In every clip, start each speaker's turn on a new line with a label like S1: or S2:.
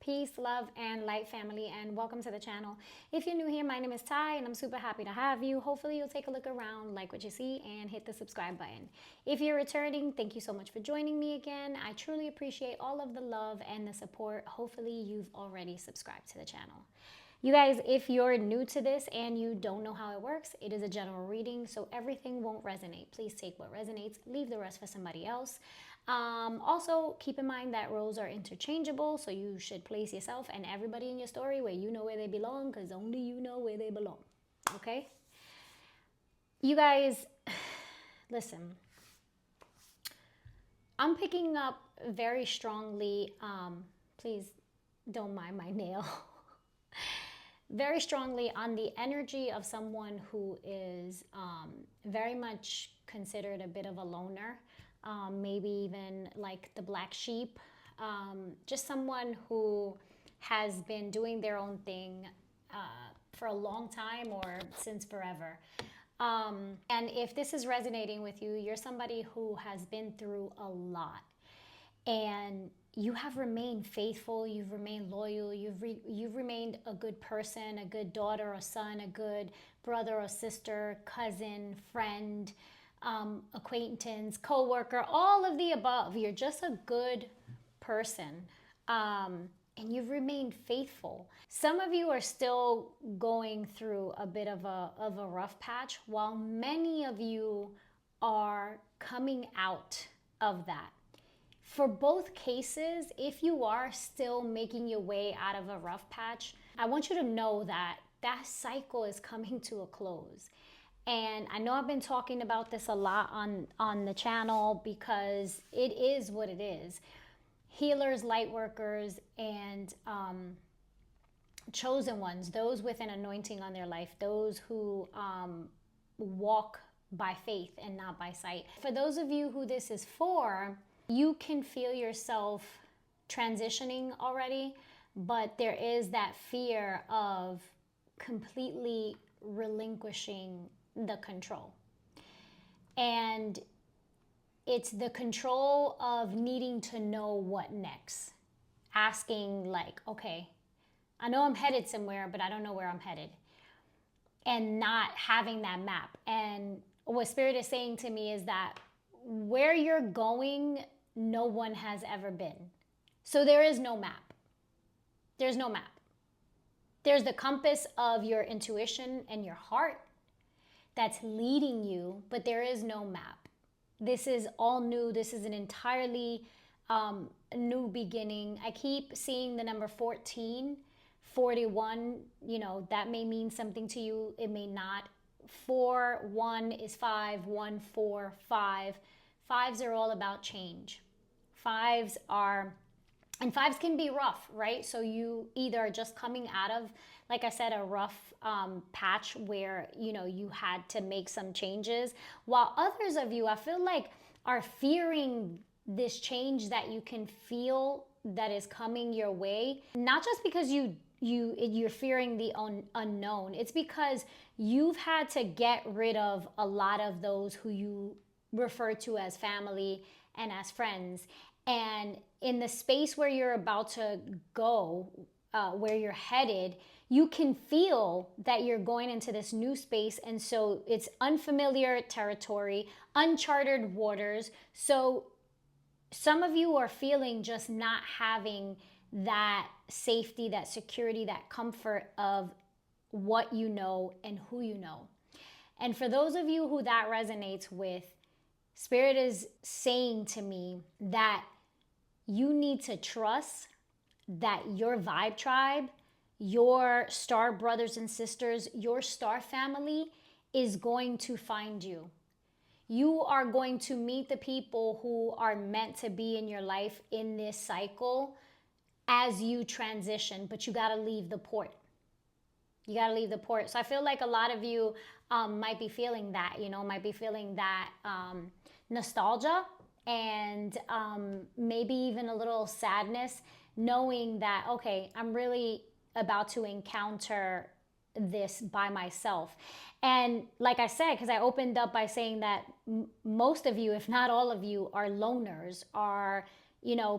S1: Peace, love, and light, family, and welcome to the channel. If you're new here, my name is Ty, and I'm super happy to have you. Hopefully, you'll take a look around, like what you see, and hit the subscribe button. If you're returning, thank you so much for joining me again. I truly appreciate all of the love and the support. Hopefully, you've already subscribed to the channel. You guys, if you're new to this and you don't know how it works, it is a general reading, so everything won't resonate. Please take what resonates, leave the rest for somebody else. Also, keep in mind that roles are interchangeable, so you should place yourself and everybody in your story where you know where they belong, because only you know where they belong. Okay? You guys, listen. I'm picking up very strongly, please don't mind my nail, very strongly on the energy of someone who is very much considered a bit of a loner. Maybe even like the black sheep, just someone who has been doing their own thing for a long time or since forever. And if this is resonating with you, you're somebody who has been through a lot and you have remained faithful, you've remained loyal, you've remained a good person, a good daughter or son, a good brother or sister, cousin, friend, acquaintance, co-worker, all of the above. You're just a good person, and you've remained faithful. Some of you are still going through a bit of a rough patch, while many of you are coming out of that. For both cases, if you are still making your way out of a rough patch, I want you to know that that cycle is coming to a close. And I know I've been talking about this a lot on the channel because it is what it is. Healers, light workers, and chosen ones, those with an anointing on their life, those who walk by faith and not by sight. For those of you who this is for, you can feel yourself transitioning already, but there is that fear of completely relinquishing the control. And it's the control of needing to know what next. Asking like, okay, I know I'm headed somewhere, but I don't know where I'm headed. And not having that map. And what Spirit is saying to me is that where you're going, no one has ever been. So there is no map. There's no map. There's the compass of your intuition and your heart that's leading you, but there is no map. This is all new. This is an entirely new beginning. I keep seeing the number 14, 41, you know, that may mean something to you. It may not. 4, 1 is 5, 1, 4, 5. Fives are all about change. Fives can be rough, right? So you either are just coming out of, like I said, a rough patch where, you know, you had to make some changes, while others of you, I feel like, are fearing this change that you can feel that is coming your way. Not just because you're fearing the unknown. It's because you've had to get rid of a lot of those who you refer to as family and as friends. And in the space where you're about to go, where you're headed, you can feel that you're going into this new space. And so it's unfamiliar territory, uncharted waters. So some of you are feeling just not having that safety, that security, that comfort of what you know and who you know. And for those of you who that resonates with, Spirit is saying to me that you need to trust that your vibe tribe, your star brothers and sisters, your star family is going to find you. You are going to meet the people who are meant to be in your life in this cycle as you transition, but you got to leave the port. You got to leave the port. So I feel like a lot of you might be feeling that, you know, might be feeling that nostalgia and maybe even a little sadness, knowing that, okay, I'm really about to encounter this by myself. And like I said, because I opened up by saying that most of you, if not all of you, are loners, are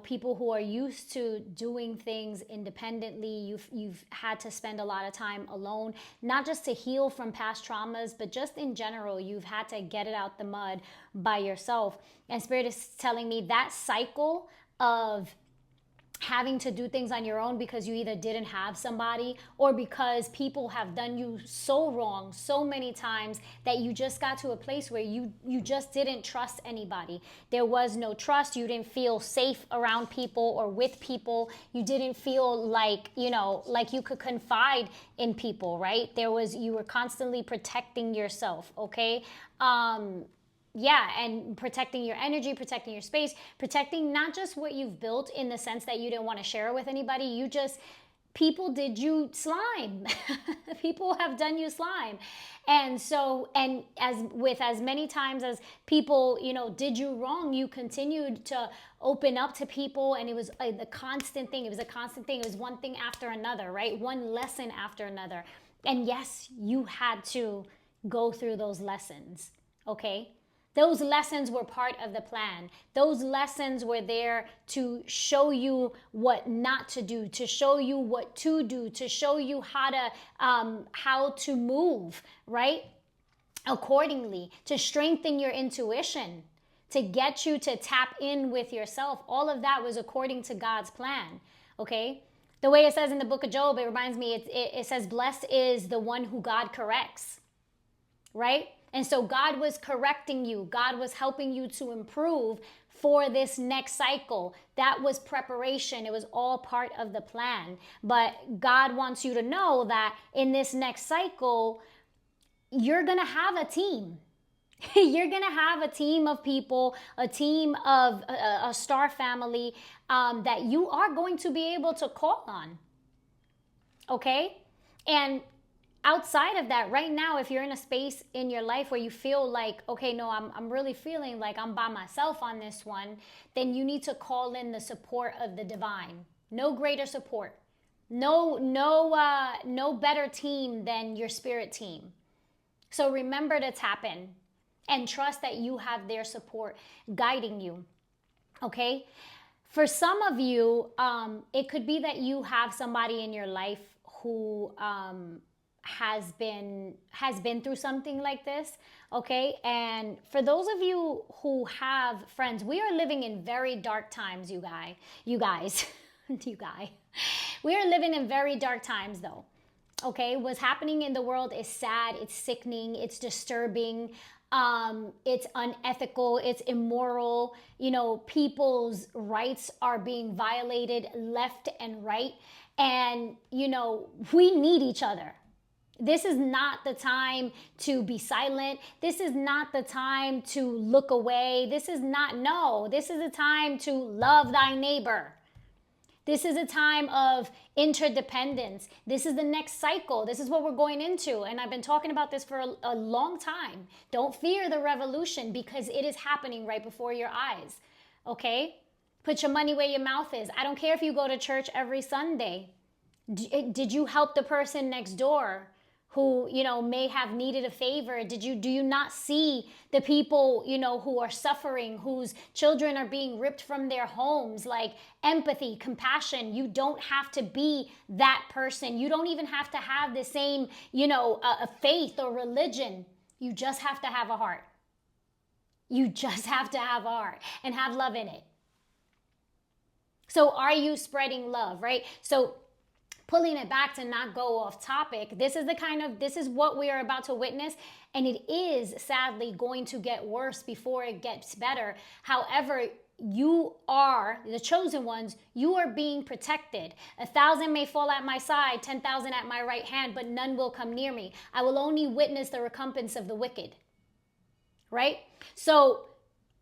S1: people who are used to doing things independently. You've had to spend a lot of time alone, not just to heal from past traumas, but just in general, you've had to get it out the mud by yourself. And Spirit is telling me that cycle of having to do things on your own because you either didn't have somebody or because people have done you so wrong so many times that you just got to a place where you just didn't trust anybody. There was no trust. You didn't feel safe around people or with people. You didn't feel like, like you could confide in people, right? You were constantly protecting yourself, okay? And protecting your energy, protecting your space, protecting not just what you've built in the sense that you didn't want to share it with anybody. People did you slime. People have done you slime. And so, and as many times as people, did you wrong, you continued to open up to people. And it was the constant thing. It was a constant thing. It was one thing after another, right? One lesson after another. And yes, you had to go through those lessons, okay? Those lessons were part of the plan. Those lessons were there to show you what not to do, to show you what to do, to show you how to move, right? Accordingly, to strengthen your intuition, to get you to tap in with yourself. All of that was according to God's plan, okay? The way it says in the book of Job, it reminds me, it says, blessed is the one who God corrects, right? And so God was correcting you. God was helping you to improve for this next cycle. That was preparation. It was all part of the plan. But God wants you to know that in this next cycle, you're going to have a team. You're going to have a team of people, a team of a star family that you are going to be able to call on. Okay? And outside of that, right now, if you're in a space in your life where you feel like, okay, no, I'm really feeling like I'm by myself on this one, then you need to call in the support of the divine. No greater support. No better team than your spirit team. So remember to tap in and trust that you have their support guiding you. Okay? For some of you, it could be that you have somebody in your life who has been through something like this, okay? And for those of you who have friends, we are living in very dark times, you guys. We are living in very dark times though, okay? What's happening in the world is sad, it's sickening, it's disturbing, it's unethical, it's immoral. People's rights are being violated left and right. And, we need each other. This is not the time to be silent. This is not the time to look away. This is the time to love thy neighbor. This is a time of interdependence. This is the next cycle. This is what we're going into. And I've been talking about this for a long time. Don't fear the revolution because it is happening right before your eyes. Okay? Put your money where your mouth is. I don't care if you go to church every Sunday. Did you help the person next door who, may have needed a favor? Do you not see the people, who are suffering, whose children are being ripped from their homes? Like empathy, compassion. You don't have to be that person. You don't even have to have the same, a faith or religion. You just have to have a heart. You just have to have a heart and have love in it. So are you spreading love, right? So pulling it back to not go off topic, this is what we are about to witness. And it is sadly going to get worse before it gets better. However, you are the chosen ones. You are being protected. 1,000 may fall at my side, 10,000 at my right hand, but none will come near me. I will only witness the recompense of the wicked. Right? So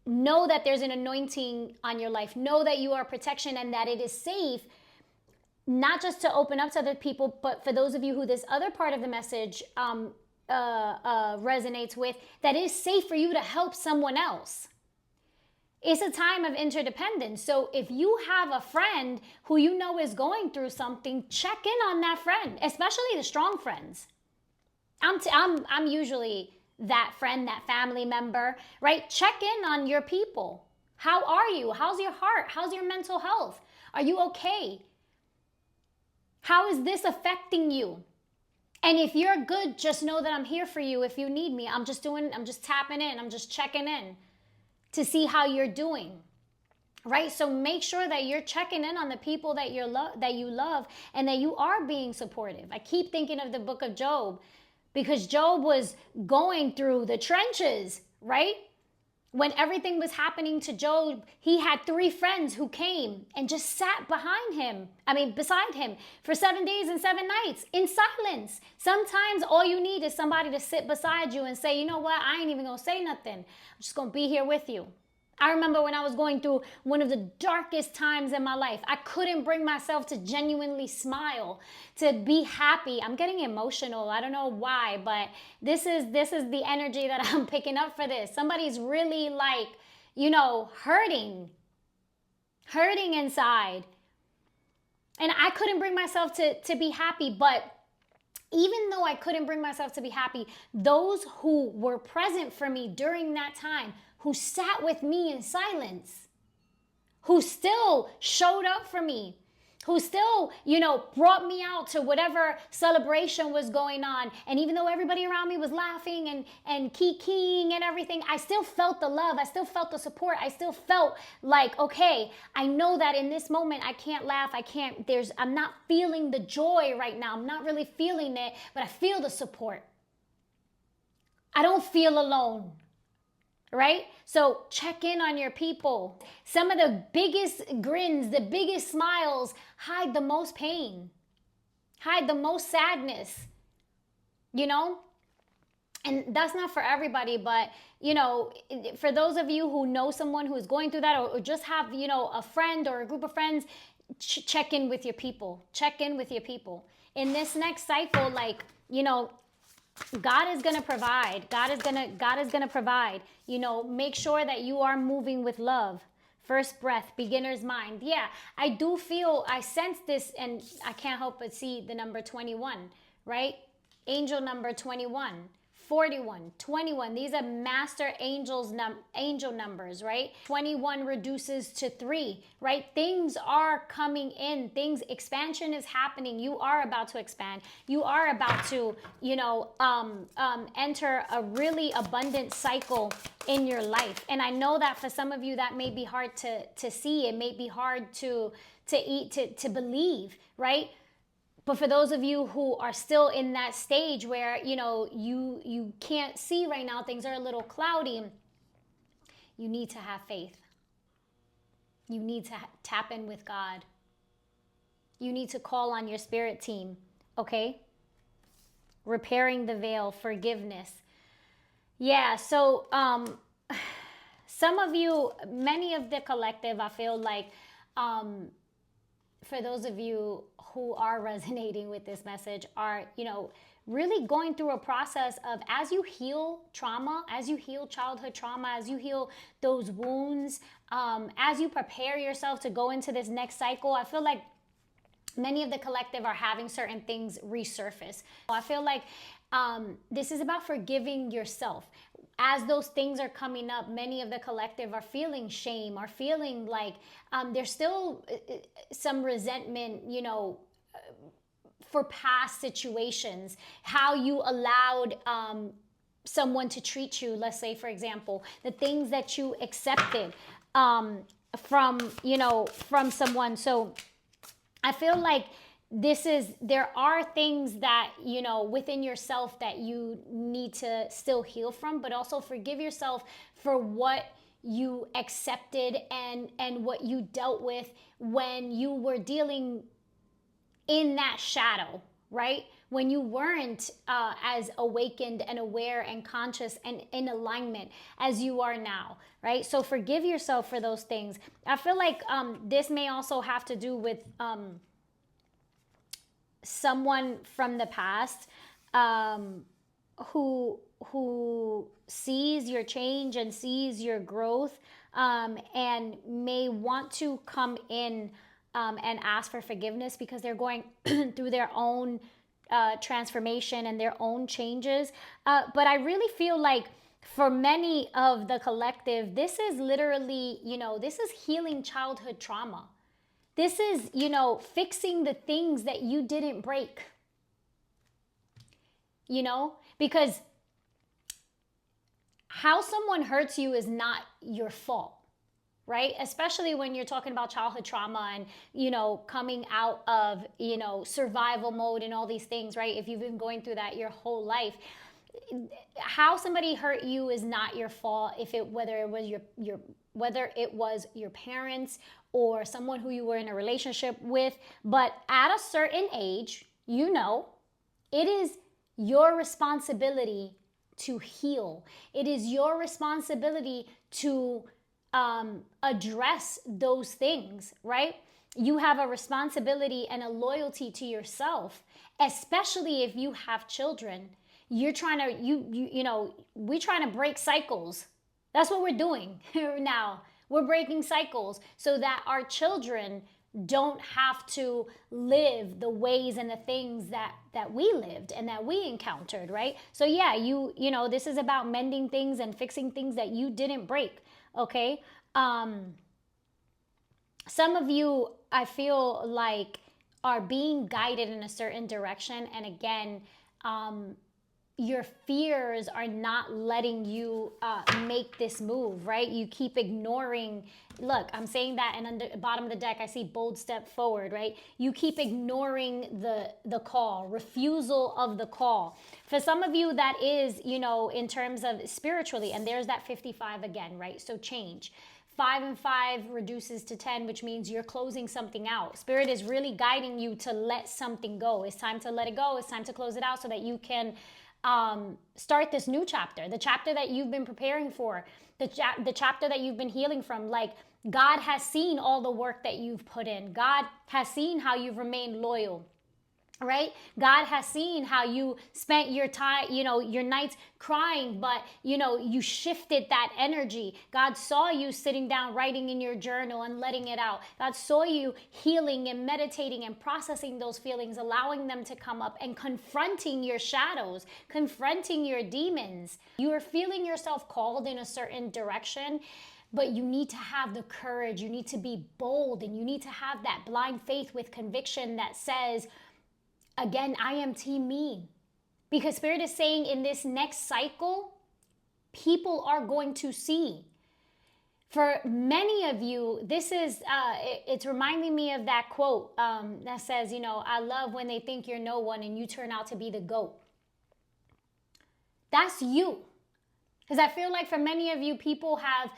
S1: know that there's an anointing on your life. Know that you are protection and that it is safe, not just to open up to other people, but for those of you who this other part of the message resonates with, that it is safe for you to help someone else. It's a time of interdependence. So if you have a friend who you know is going through something, check in on that friend, especially the strong friends. I'm usually that friend, that family member, right? Check in on your people. How are you? How's your heart? How's your mental health? Are you okay? How is this affecting you? And if you're good, just know that I'm here for you if you need me. I'm just tapping in. I'm just checking in to see how you're doing. Right? So make sure that you're checking in on the people that you love and that you are being supportive. I keep thinking of the book of Job because Job was going through the trenches, right? When everything was happening to Job, he had 3 friends who came and just sat beside him for 7 days and 7 nights in silence. Sometimes all you need is somebody to sit beside you and say, you know what? I ain't even gonna say nothing. I'm just gonna be here with you. I remember when I was going through one of the darkest times in my life. I couldn't bring myself to genuinely smile, to be happy. I'm getting emotional. I don't know why, but this is the energy that I'm picking up for this. Somebody's really like, hurting inside. And I couldn't bring myself to be happy, but even though I couldn't bring myself to be happy, those who were present for me during that time, who sat with me in silence, who still showed up for me, who still, brought me out to whatever celebration was going on. And even though everybody around me was laughing and kikiing and everything, I still felt the love. I still felt the support. I still felt like, okay, I know that in this moment I can't laugh. I'm not feeling the joy right now. I'm not really feeling it, but I feel the support. I don't feel alone. Right? So check in on your people. Some of the biggest grins, the biggest smiles hide the most pain, hide the most sadness, And that's not for everybody, but, for those of you who know someone who's going through that or just have, a friend or a group of friends, check in with your people. Check in with your people. In this next cycle, God is going to provide. God is going to provide. Make sure that you are moving with love. First breath, beginner's mind. Yeah, I sense this, and I can't help but see the number 21, right? Angel number 21, 41, 21. These are master angel numbers, right? 21 reduces to 3, right? Things are coming in. Expansion is happening. You are about to expand. You are about to, enter a really abundant cycle in your life. And I know that for some of you, that may be hard to see. It may be hard to believe, right? But for those of you who are still in that stage where, you can't see right now, things are a little cloudy, you need to have faith. You need to tap in with God. You need to call on your spirit team, okay? Repairing the veil, forgiveness. Yeah, so some of you, many of the collective, I feel like, for those of you who are resonating with this message are, really going through a process of, as you heal trauma, as you heal childhood trauma, as you heal those wounds, as you prepare yourself to go into this next cycle, I feel like many of the collective are having certain things resurface. I feel like this is about forgiving yourself. As those things are coming up, many of the collective are feeling shame, are feeling like there's still some resentment, for past situations, how you allowed someone to treat you. Let's say, for example, the things that you accepted from someone. So I feel like there are things that, within yourself that you need to still heal from, but also forgive yourself for what you accepted and what you dealt with when you were dealing in that shadow, right? When you weren't as awakened and aware and conscious and in alignment as you are now, right? So forgive yourself for those things. I feel like this may also have to do with someone from the past who sees your change and sees your growth and may want to come in and ask for forgiveness because they're going through their own transformation and their own changes. But I really feel like for many of the collective, this is literally, this is healing childhood trauma. This is, fixing the things that you didn't break. Because how someone hurts you is not your fault, right? Especially when you're talking about childhood trauma and, coming out of, survival mode and all these things, right? If you've been going through that your whole life, how somebody hurt you is not your fault. Whether it was your parents or someone who you were in a relationship with, but at a certain age, it is your responsibility to heal. It is your responsibility to address those things, right? You have a responsibility and a loyalty to yourself, especially if you have children. You're trying to, we're trying to break cycles. That's what we're doing now. We're breaking cycles so that our children don't have to live the ways and the things that we lived and that we encountered, right? So yeah, this is about mending things and fixing things that you didn't break, okay? Some of you, I feel like, are being guided in a certain direction, and again, your fears are not letting you make this move, right? You keep ignoring. Look, I'm saying that, and on the bottom of the deck, I see bold step forward, right? You keep ignoring the call, refusal of the call. For some of you, that is, in terms of spiritually, and there's that 55 again, right? So change. 5 and 5 reduces to 10, which means you're closing something out. Spirit is really guiding you to let something go. It's time to let it go. It's time to close it out so that you can start this new chapter, the chapter that you've been preparing for, the chapter that you've been healing from. Like, God has seen all the work that you've put in. God has seen how you've remained loyal, right? God has seen how you spent your time, your nights crying, but, you shifted that energy. God saw you sitting down, writing in your journal and letting it out. God saw you healing and meditating and processing those feelings, allowing them to come up and confronting your shadows, confronting your demons. You are feeling yourself called in a certain direction, but you need to have the courage. You need to be bold, and you need to have that blind faith with conviction that says, again, I am team me. Because Spirit is saying in this next cycle, people are going to see. For many of you, this is, it's reminding me of that quote that says, I love when they think you're no one and you turn out to be the GOAT. That's you. Because I feel like for many of you, people have,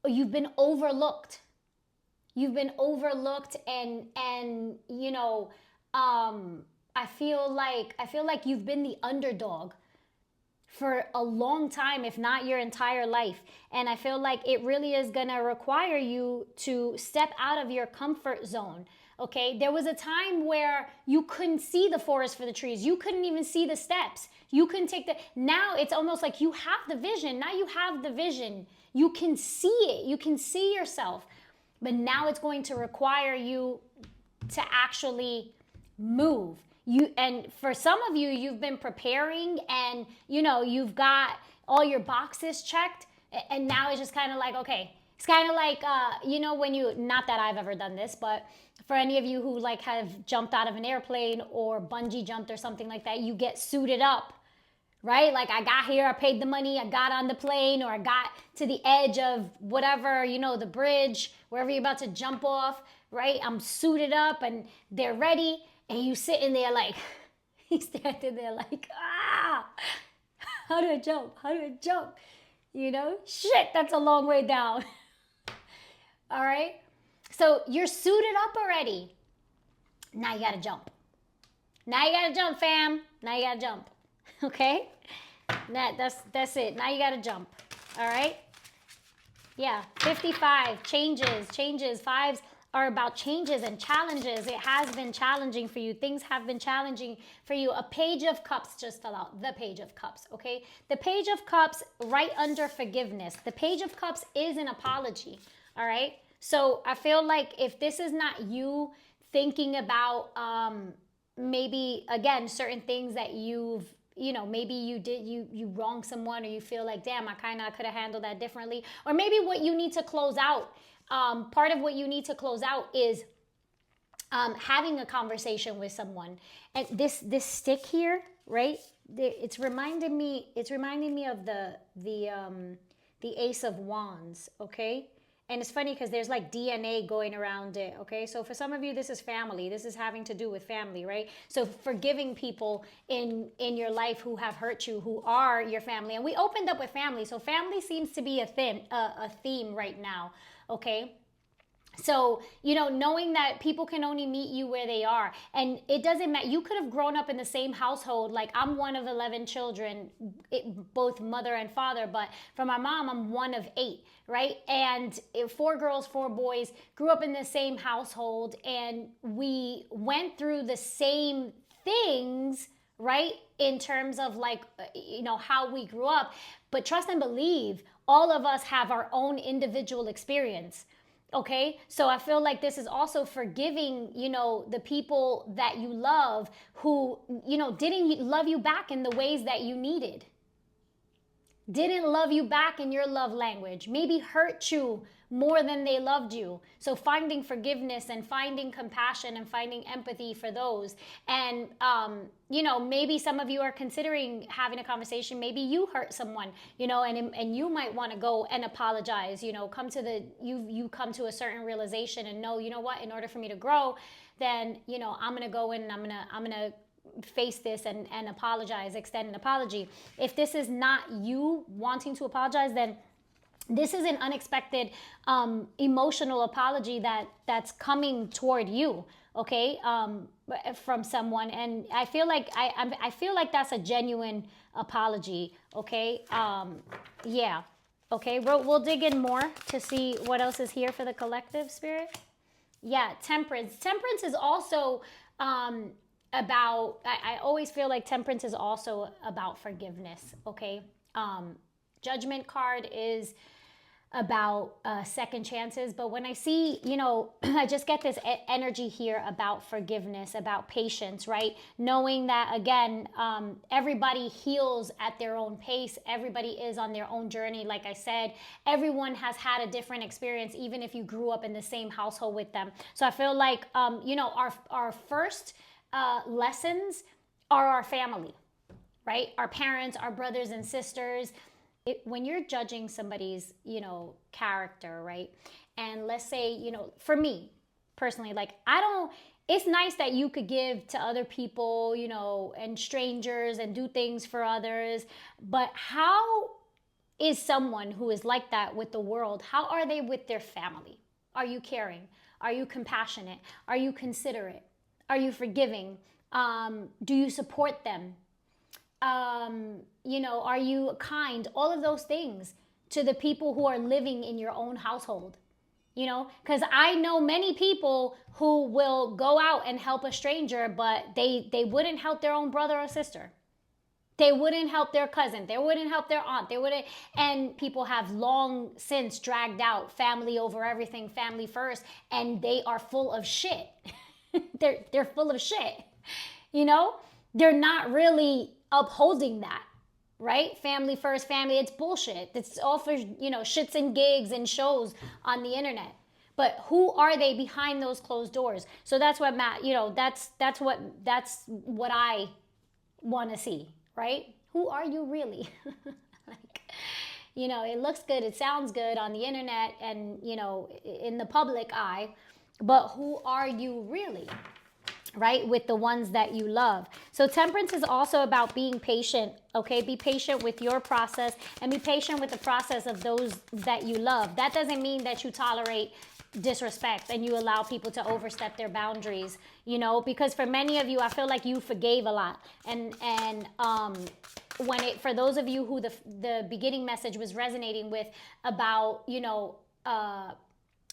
S1: you've been overlooked. You've been overlooked and I feel like you've been the underdog for a long time, if not your entire life. And I feel like it really is going to require you to step out of your comfort zone. Okay, there was a time where you couldn't see the forest for the trees. You couldn't even see the steps. You couldn't now it's almost like you have the vision. Now you have the vision. You can see it. You can see yourself. But now it's going to require you to actually move. And for some of you, you've been preparing and, you've got all your boxes checked. And now it's just kind of like, okay, it's kind of like, when not that I've ever done this, but for any of you who have jumped out of an airplane or bungee jumped or something like that, you get suited up, right? Like, I got here, I paid the money, I got on the plane, or I got to the edge of whatever, the bridge, wherever you're about to jump off, right? I'm suited up and they're ready. And you sitting there like, he's standing there like, how do I jump? How do I jump? Shit, that's a long way down. All right. So you're suited up already. Now you got to jump. Now you got to jump, fam. Now you got to jump. Okay. That's it. Now you got to jump. All right. Yeah. 55 changes. Fives are about changes and challenges. It has been challenging for you. Things have been challenging for you. A page of cups just fell out. The page of cups, okay? The page of cups right under forgiveness. The page of cups is an apology, all right? So I feel like if this is not you thinking about maybe, again, certain things that you've you know, maybe you wronged someone, or you feel like, damn, I could have handled that differently. Or maybe what you need to close out, part of what you need to close out is having a conversation with someone. And this stick here, right? It's reminding me of the Ace of Wands, okay? And it's funny because there's like DNA going around it, okay? So for some of you, this is family. This is having to do with family, right? So forgiving people in your life who have hurt you, who are your family. And we opened up with family. So family seems to be a theme right now, okay? So, you know, knowing that people can only meet you where they are, and it doesn't matter. You could have grown up in the same household. Like, I'm one of 11 children, both mother and father, but for my mom, I'm one of 8, right? And 4 girls, 4 boys, grew up in the same household, and we went through the same things, right? In terms of like, you know, how we grew up. But trust and believe, all of us have our own individual experience. Okay, so I feel like this is also forgiving, you know, the people that you love who, you know, didn't love you back in the ways that you needed. Didn't love you back in your love language. Maybe hurt you more than they loved you. So finding forgiveness and finding compassion and finding empathy for those. And, you know, maybe some of you are considering having a conversation. Maybe you hurt someone, you know, and you might want to go and apologize, you know, you come to a certain realization and know, you know what, in order for me to grow, then, you know, I'm going to go in and I'm going to face this and apologize, extend an apology. If this is not you wanting to apologize, then this is an unexpected emotional apology that's coming toward you, okay, from someone. And I feel like I feel like that's a genuine apology, okay. Yeah, okay, we'll dig in more to see what else is here for the collective, Spirit. Yeah, temperance is also about, I always feel like temperance is also about forgiveness, okay? Judgment card is about second chances, but when I see, you know, I just get this energy here about forgiveness, about patience, right? Knowing that, again, everybody heals at their own pace. Everybody is on their own journey. Like I said, everyone has had a different experience, even if you grew up in the same household with them. So I feel like, you know, our first lessons are our family, right? Our parents, our brothers and sisters. When you're judging somebody's, you know, character, right? And let's say, you know, for me personally, like, it's nice that you could give to other people, you know, and strangers and do things for others. But how is someone who is like that with the world? How are they with their family? Are you caring? Are you compassionate? Are you considerate? Are you forgiving? Do you support them? You know, are you kind? All of those things to the people who are living in your own household, you know, because I know many people who will go out and help a stranger, but they wouldn't help their own brother or sister. They wouldn't help their cousin. They wouldn't help their aunt. They wouldn't. And people have long since dragged out family over everything, family first, and they are full of shit. They're full of shit, you know. They're not really upholding that, right? Family first, family, it's bullshit. It's all for, you know, shits and gigs and shows on the internet. But who are they behind those closed doors? So that's what you know, that's what I want to see, right? Who are you really? Like, you know, it looks good, it sounds good on the internet and, you know, in the public eye, but who are you really? Right? With the ones that you love. So temperance is also about being patient, okay? Be patient with your process and be patient with the process of those that you love. That doesn't mean that you tolerate disrespect and you allow people to overstep their boundaries, you know, because for many of you, I feel like you forgave a lot. And for those of you who the beginning message was resonating with about, you know,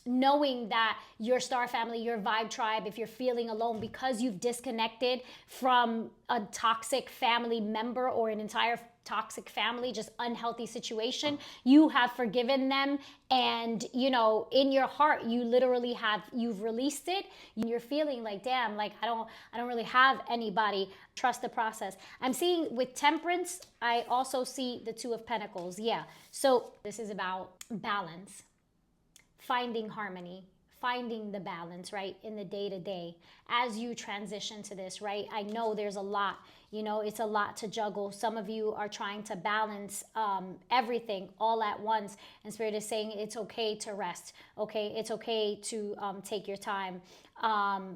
S1: knowing that your star family, your vibe tribe, if you're feeling alone because you've disconnected from a toxic family member or an entire toxic family, just unhealthy situation, you have forgiven them, and you know, in your heart you literally have, you've released it. You're feeling like, damn, like I don't really have anybody. Trust the process. I'm seeing with Temperance, I also see the Two of Pentacles. Yeah, so this is about balance, finding harmony, finding the balance, right, in the day-to-day as you transition to this, right? I know there's a lot, you know, it's a lot to juggle. Some of you are trying to balance everything all at once, and Spirit is saying it's okay to rest, okay? It's okay to take your time.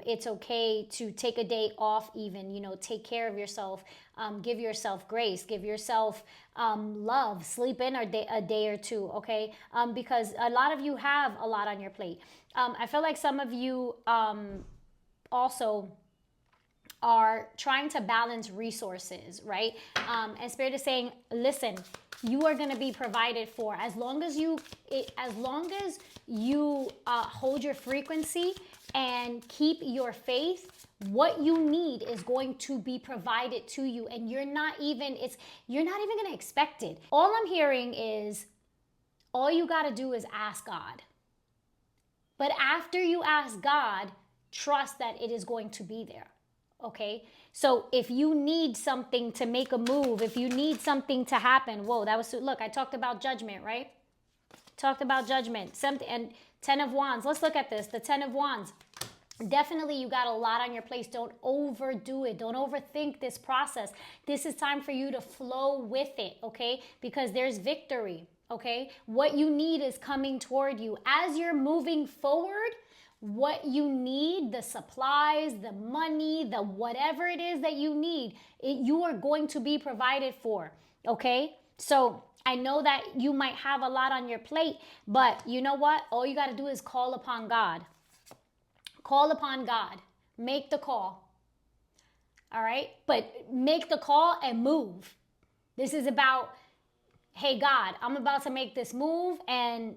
S1: It's okay to take a day off even, you know, take care of yourself, give yourself grace, give yourself love, sleep in a day or two, okay? Because a lot of you have a lot on your plate. I feel like some of you also are trying to balance resources, right? And Spirit is saying, listen, you are going to be provided for as long as you hold your frequency and keep your faith. What you need is going to be provided to you, and you're not even going to expect it. All I'm hearing is all you got to do is ask God. But after you ask God, trust that it is going to be there. Okay? So if you need something to make a move, if you need something to happen, whoa, that was, look, I talked about judgment, right? Talked about judgment. Something, and 10 of Wands. Let's look at this. The 10 of Wands. Definitely you got a lot on your plate. Don't overdo it. Don't overthink this process. This is time for you to flow with it, okay? Because there's victory, okay? What you need is coming toward you. As you're moving forward, what you need, the supplies, the money, the whatever it is that you need, you are going to be provided for, okay? So I know that you might have a lot on your plate, but you know what? All you got to do is call upon God. Call upon God. Make the call. All right? But make the call and move. This is about, hey God, I'm about to make this move, and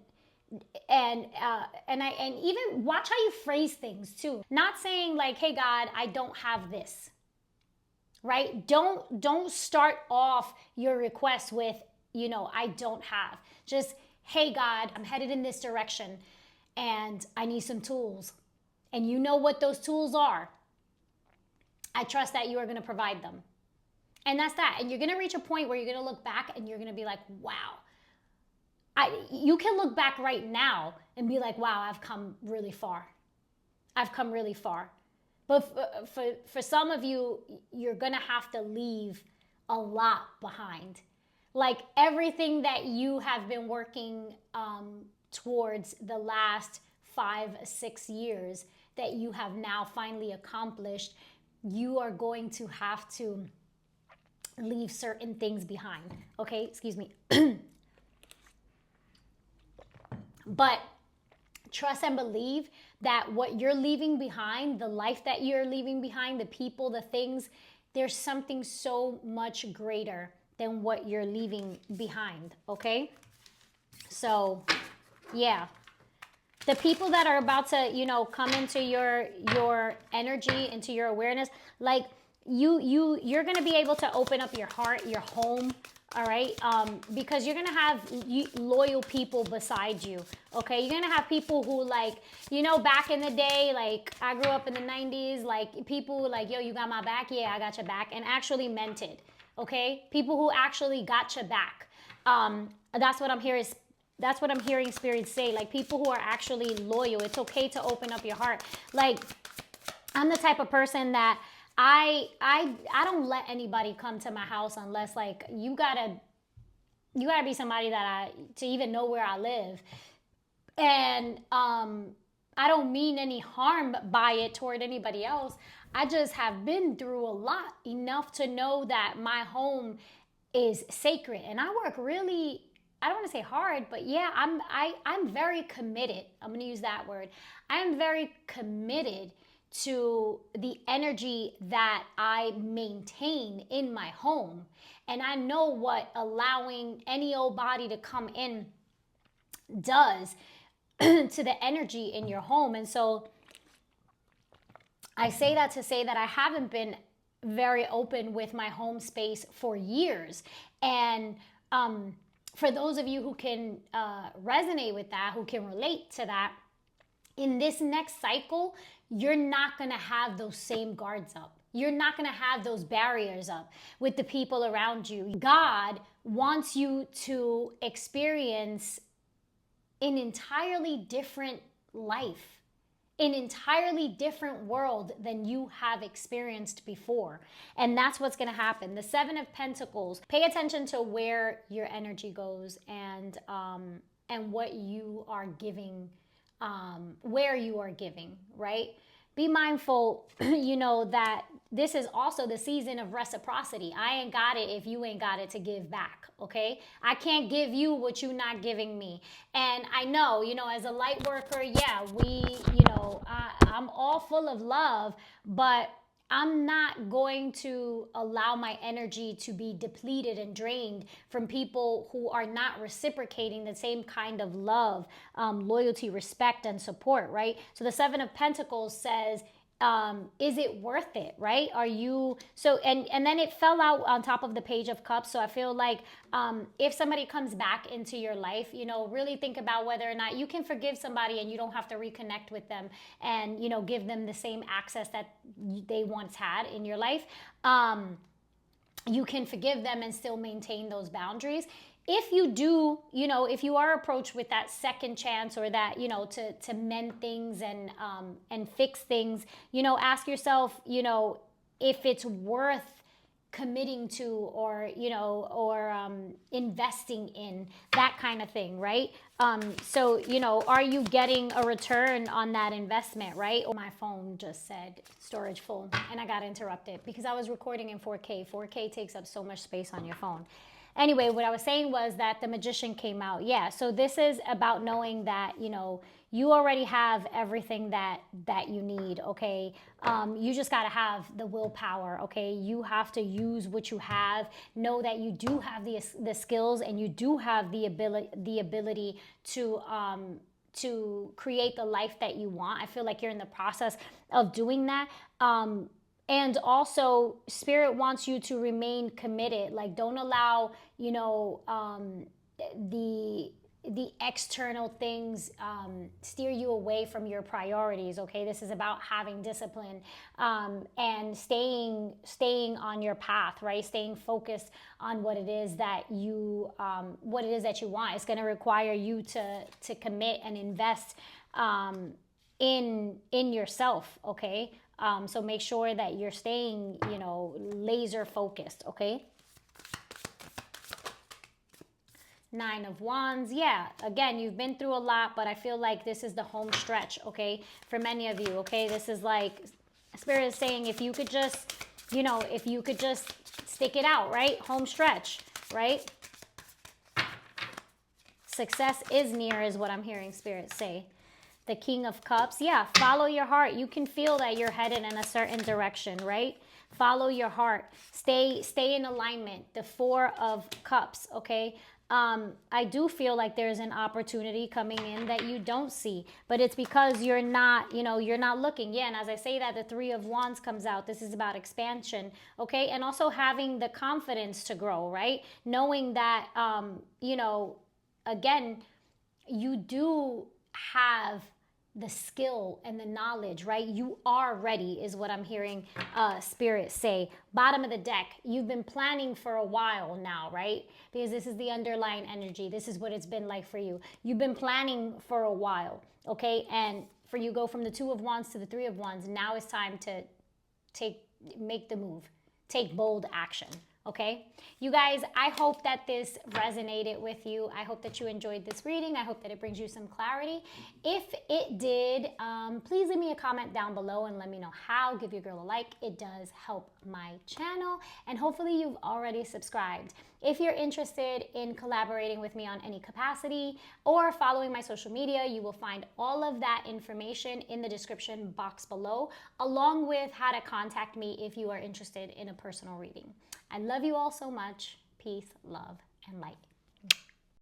S1: even watch how you phrase things too. Not saying like, hey God, I don't have this. Right? Don't start off your request with, you know, I don't have. Just, hey God, I'm headed in this direction and I need some tools. And you know what those tools are. I trust that you are going to provide them. And that's that. And you're going to reach a point where you're going to look back and you're going to be like, wow. You can look back right now and be like, wow, I've come really far. I've come really far. But for some of you, you're going to have to leave a lot behind. Like everything that you have been working towards the last 5-6 years that you have now finally accomplished, you are going to have to leave certain things behind. Okay, excuse me. But trust and believe that what you're leaving behind, the life that you're leaving behind, the people, the things, there's something so much greater than what you're leaving behind, okay? So, yeah. The people that are about to, you know, come into your energy, into your awareness, like you're going to be able to open up your heart, your home, all right? Because you're going to have loyal people beside you, okay? You're going to have people who, like, you know, back in the day, like I grew up in the 90s, like people like, yo, you got my back? Yeah, I got your back, and actually meant it, okay? People who actually got your back. That's what I'm hearing. That's what I'm hearing Spirit say. Like people who are actually loyal. It's okay to open up your heart. Like I'm the type of person that I don't let anybody come to my house unless like you gotta be somebody that to even know where I live. And I don't mean any harm by it toward anybody else. I just have been through a lot enough to know that my home is sacred, and I work really, I don't want to say hard, but yeah, I'm very committed. I'm going to use that word. I'm very committed to the energy that I maintain in my home. And I know what allowing any old body to come in does. to the energy in your home. And so I say that to say that I haven't been very open with my home space for years. And for those of you who can resonate with that, who can relate to that, in this next cycle, you're not going to have those same guards up. You're not going to have those barriers up with the people around you. God wants you to experience an entirely different life, an entirely different world than you have experienced before. And that's what's going to happen. The Seven of Pentacles, pay attention to where your energy goes and what you are giving, where you are giving, right? Be mindful, that this is also the season of reciprocity. I ain't got it if you ain't got it to give back, okay? I can't give you what you're not giving me. And I know, as a light worker, yeah, I'm all full of love, but I'm not going to allow my energy to be depleted and drained from people who are not reciprocating the same kind of love, loyalty, respect, and support, right? So the Seven of Pentacles says, is it worth it, right? Are you, so, and then it fell out on top of the Page of Cups. So I feel like if somebody comes back into your life, really think about whether or not you can forgive somebody and you don't have to reconnect with them and, give them the same access that they once had in your life. You can forgive them and still maintain those boundaries. If you do, if you are approached with that second chance or that, to mend things and fix things, ask yourself, if it's worth committing to or investing in, that kind of thing, right? So, are you getting a return on that investment, right? My phone just said storage full and I got interrupted because I was recording in 4K. 4K takes up so much space on your phone. Anyway, what I was saying was that the Magician came out. Yeah, so this is about knowing that, you already have everything that you need, okay? You just got to have the willpower, okay? You have to use what you have. Know that you do have the skills and you do have the ability to create the life that you want. I feel like you're in the process of doing that. And also, Spirit wants you to remain committed. Like, don't allow, the external things steer you away from your priorities, okay? This is about having discipline and staying on your path, right? Staying focused on what it is that you want. It's going to require you to commit and invest in yourself, okay? So make sure that you're staying, laser focused, okay? Nine of Wands. Yeah, again, you've been through a lot, but I feel like this is the home stretch, okay? For many of you, okay? This is like, Spirit is saying, if you could just, stick it out, right? Home stretch, right? Success is near is what I'm hearing Spirit say. The King of Cups. Yeah, follow your heart. You can feel that you're headed in a certain direction, right? Follow your heart. Stay in alignment. The Four of Cups, okay? I do feel like there's an opportunity coming in that you don't see, but it's because you're not looking. Yeah, and as I say that, the Three of Wands comes out. This is about expansion, okay? And also having the confidence to grow, right? Knowing that, again, you do have the skill and the knowledge, right? You are ready is what I'm hearing Spirit say. Bottom of the deck, you've been planning for a while now, right? Because this is the underlying energy. This is what it's been like for you. You've been planning for a while, okay? And for you go from the Two of Wands to the Three of Wands. Now it's time to make the move. Take bold action. Okay, you guys, I hope that this resonated with you. I hope that you enjoyed this reading. I hope that it brings you some clarity. If it did, please leave me a comment down below and let me know how. Give your girl a like. It does help my channel. And hopefully you've already subscribed. If you're interested in collaborating with me on any capacity or following my social media, you will find all of that information in the description box below, along with how to contact me if you are interested in a personal reading. I love you all so much. Peace, love, and light.